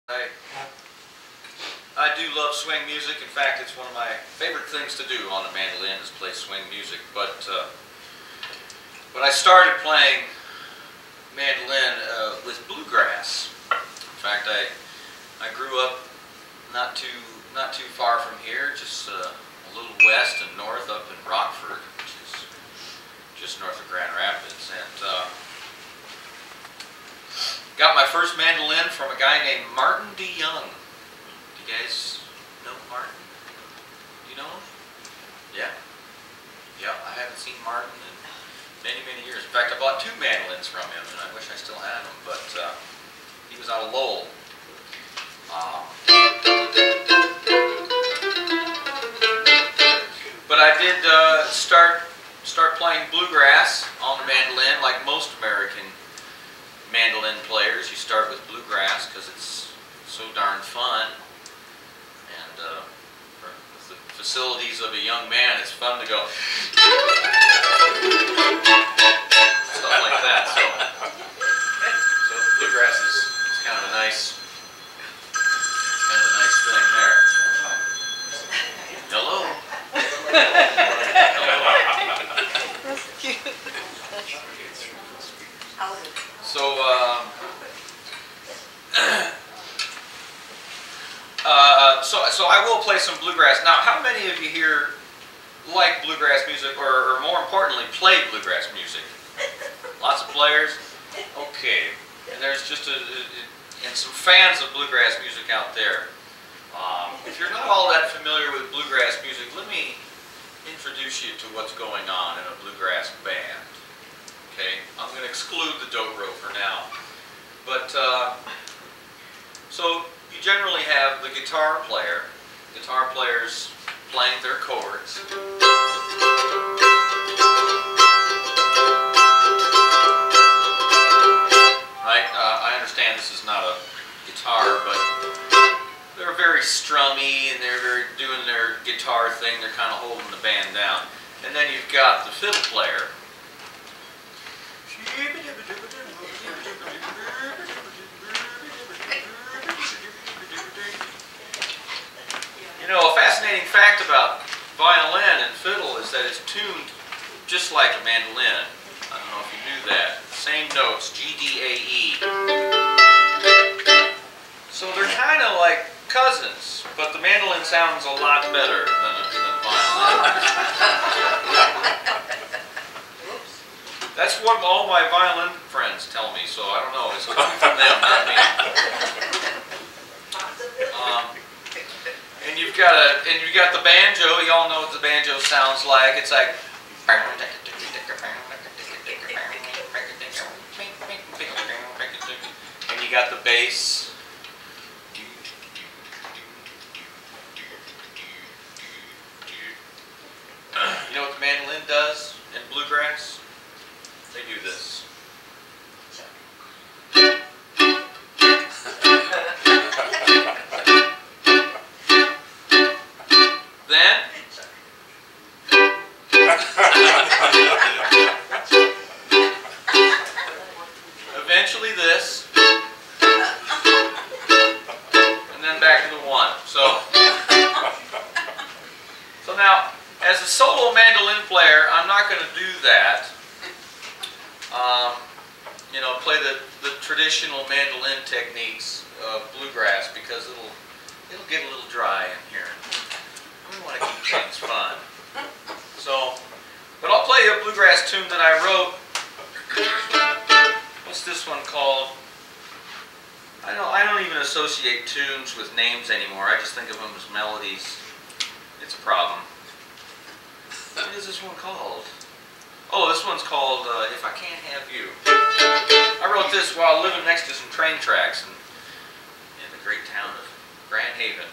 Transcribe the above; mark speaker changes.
Speaker 1: I do love swing music. In fact, it's one of my favorite things to do on a mandolin is play swing music. But when I started playing mandolin with bluegrass, in fact, I grew up not too far from here, just a little west and north up in Rockford, which is just north of Grand Rapids, and got my first mandolin from a guy named Martin D. Young. Do you guys know Martin? Do you know him? Yeah? Yeah, I haven't seen Martin in many, many years. In fact, I bought 2 mandolins from him, and I wish I still had them, but he was out of Lowell. But I did start playing bluegrass on the mandolin, like most American mandolin players. You start with bluegrass because it's so darn fun, and with the facilities of a young man, it's fun to go stuff like that. So bluegrass is kind of a nice thing there. Hello.
Speaker 2: That's cute.
Speaker 1: So I will play some bluegrass. Now, how many of you here like bluegrass music, or more importantly, play bluegrass music? Lots of players? Okay. And there's just and some fans of bluegrass music out there. If you're not all that familiar with bluegrass music, let me introduce you to what's going on in a bluegrass band. Okay, I'm going to exclude the dobro for now. But, so you generally have the guitar players playing their chords. Right, I understand this is not a guitar, but they're very strummy and they're doing their guitar thing. They're kind of holding the band down. And then you've got the fiddle player. You know, a fascinating fact about violin and fiddle is that it's tuned just like a mandolin. I don't know if you knew that. Same notes, G, D, A, E. So they're kind of like cousins, but the mandolin sounds a lot better than violin. That's what all my violin friends tell me, so I don't know. It's coming from them, not me. And you've got the banjo. You all know what the banjo sounds like. It's like. And you got the bass. You know what the mandolin does in bluegrass? They do this. Then eventually this, and then back to the 1. So now, as a solo mandolin player, I'm not going to do that. You know, play the traditional mandolin techniques of bluegrass, because it'll get a little dry in here. We want to keep things fun. So, but I'll play a bluegrass tune that I wrote. What's this one called? I don't even associate tunes with names anymore. I just think of them as melodies. It's a problem. What is this one called? Oh, this one's called If I Can't Have You. I wrote this while living next to some train tracks in the great town of Grand Haven.